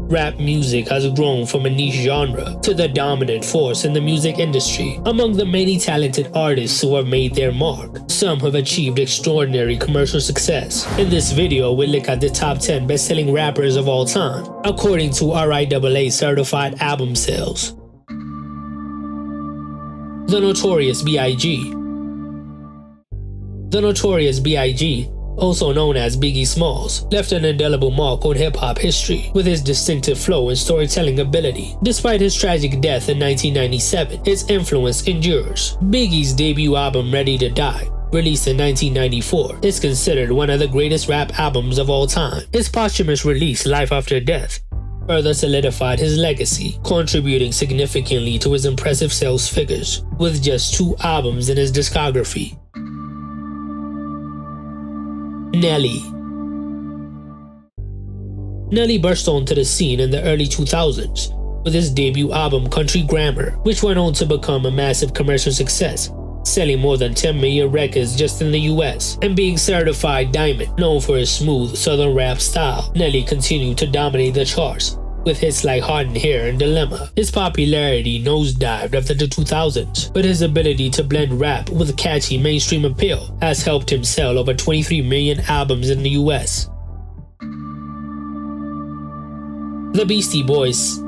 Rap music has grown from a niche genre to the dominant force in the music industry. Among the many talented artists who have made their mark, some have achieved extraordinary commercial success. In this video, we'll look at the top 10 best-selling rappers of all time, according to RIAA certified album sales. The Notorious B.I.G. The Notorious B.I.G., also known as Biggie Smalls, left an indelible mark on hip-hop history with his distinctive flow and storytelling ability. Despite his tragic death in 1997, his influence endures. Biggie's debut album, Ready to Die, released in 1994, is considered one of the greatest rap albums of all time. His posthumous release, Life After Death, further solidified his legacy, contributing significantly to his impressive sales figures, with just 2 albums in his discography. Nelly. Nelly burst onto the scene in the early 2000s with his debut album Country Grammar, which went on to become a massive commercial success, selling more than 10 million records just in the US and being certified diamond. Known for his smooth southern rap style, Nelly continued to dominate the charts with hits like Hot in Here and Dilemma. His popularity nosedived after the 2000s, but his ability to blend rap with catchy mainstream appeal has helped him sell over 23 million albums in the US. The Beastie Boys.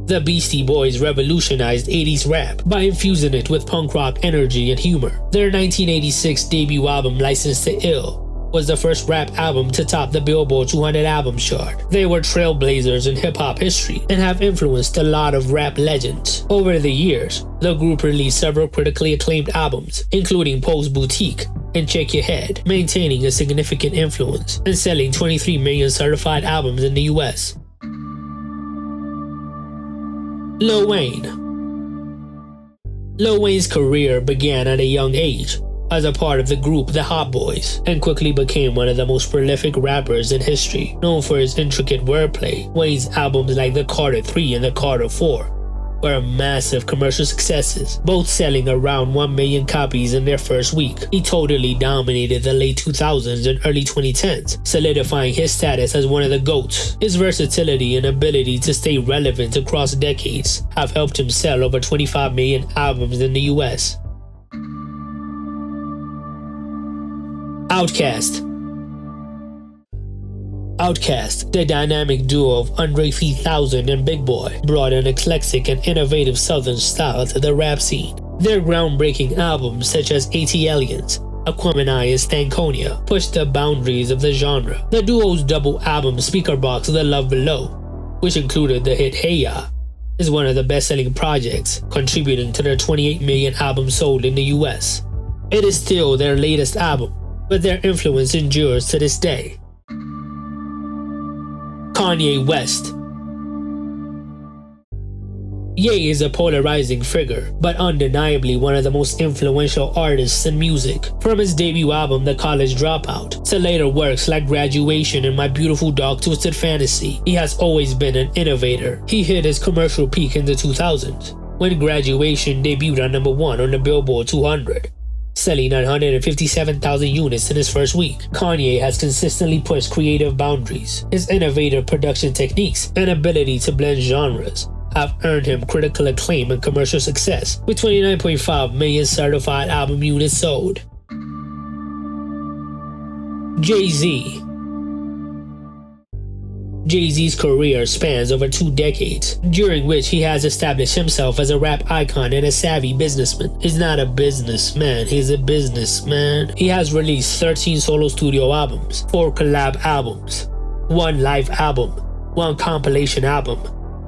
The Beastie Boys revolutionized 80s rap by infusing it with punk rock energy and humor. Their 1986 debut album, License to Ill, was the first rap album to top the Billboard 200 albums chart. They were trailblazers in hip-hop history and have influenced a lot of rap legends. Over the years, the group released several critically acclaimed albums, including Pose Boutique and Check Your Head, maintaining a significant influence and selling 23 million certified albums in the US. Lil Wayne. Lil Wayne's career began at a young age as a part of the group The Hot Boys, and quickly became one of the most prolific rappers in history. Known for his intricate wordplay, Wayne's albums like The Carter 3 and The Carter 4 were massive commercial successes, both selling around 1 million copies in their first week. He totally dominated the late 2000s and early 2010s, solidifying his status as one of the GOATs. His versatility and ability to stay relevant across decades have helped him sell over 25 million albums in the US. Outkast. Outkast, the dynamic duo of Andre 3000 and Big Boi, brought an eclectic and innovative southern style to the rap scene. Their groundbreaking albums such as ATLiens, Aquemini, and Stankonia pushed the boundaries of the genre. The duo's double album Speakerboxxx The Love Below, which included the hit Hey Ya, is one of the best-selling projects, contributing to their 28 million albums sold in the US. It is still their latest album, but their influence endures to this day. Kanye West. Ye is a polarizing figure, but undeniably one of the most influential artists in music. From his debut album The College Dropout to later works like Graduation and My Beautiful Dark Twisted Fantasy, he has always been an innovator. He hit his commercial peak in the 2000s, when Graduation debuted on #1 on the Billboard 200. Selling 957,000 units in his first week. Kanye has consistently pushed creative boundaries. His innovative production techniques and ability to blend genres have earned him critical acclaim and commercial success, with 29.5 million certified album units sold. Jay-Z. Jay-Z's career spans over 2 decades, during which he has established himself as a rap icon and a savvy businessman. He's not a businessman, he's a businessman. He has released 13 solo studio albums, 4 collab albums, 1 live album, 1 compilation album,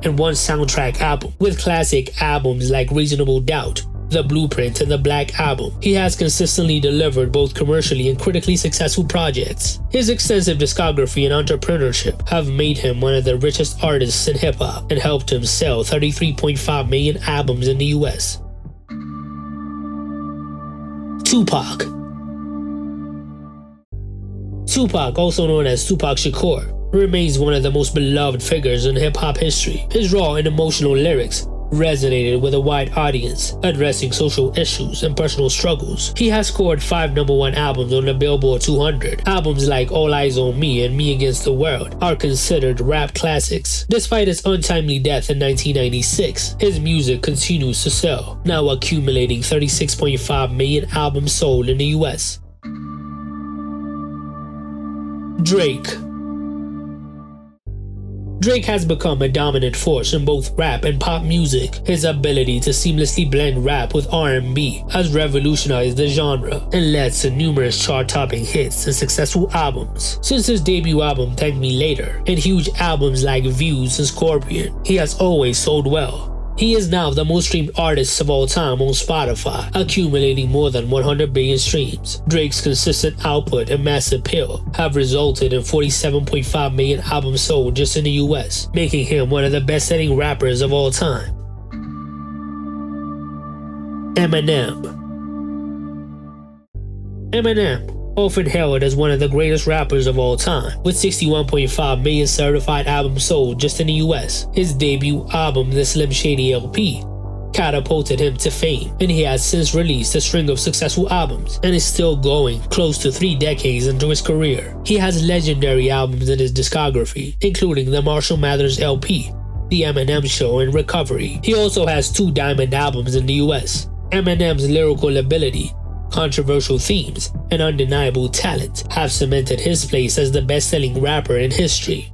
and 1 soundtrack album, with classic albums like Reasonable Doubt, The Blueprint, and The Black Album. He has consistently delivered both commercially and critically successful projects. His extensive discography and entrepreneurship have made him one of the richest artists in hip-hop and helped him sell 33.5 million albums in the US. Tupac. Tupac, also known as Tupac Shakur, remains one of the most beloved figures in hip-hop history. His raw and emotional lyrics resonated with a wide audience, addressing social issues and personal struggles. He has scored 5 #1 albums on the Billboard 200. Albums like All Eyes on Me and Me Against the World are considered rap classics. Despite his untimely death in 1996, his music continues to sell, now accumulating 36.5 million albums sold in the US. Drake. Drake has become a dominant force in both rap and pop music. His ability to seamlessly blend rap with R&B has revolutionized the genre and led to numerous chart-topping hits and successful albums. Since his debut album Thank Me Later and huge albums like Views and Scorpion, he has always sold well. He is now the most streamed artist of all time on Spotify, accumulating more than 100 billion streams. Drake's consistent output and mass appeal have resulted in 47.5 million albums sold just in the US, making him one of the best-selling rappers of all time. Eminem. Eminem, often hailed as one of the greatest rappers of all time, with 61.5 million certified albums sold just in the US. His debut album, The Slim Shady LP, catapulted him to fame, and he has since released a string of successful albums and is still going close to 3 decades into his career. He has legendary albums in his discography, including the Marshall Mathers LP, The Eminem Show, and Recovery. He also has 2 diamond albums in the US. Eminem's lyrical ability, controversial themes, and undeniable talent have cemented his place as the best-selling rapper in history.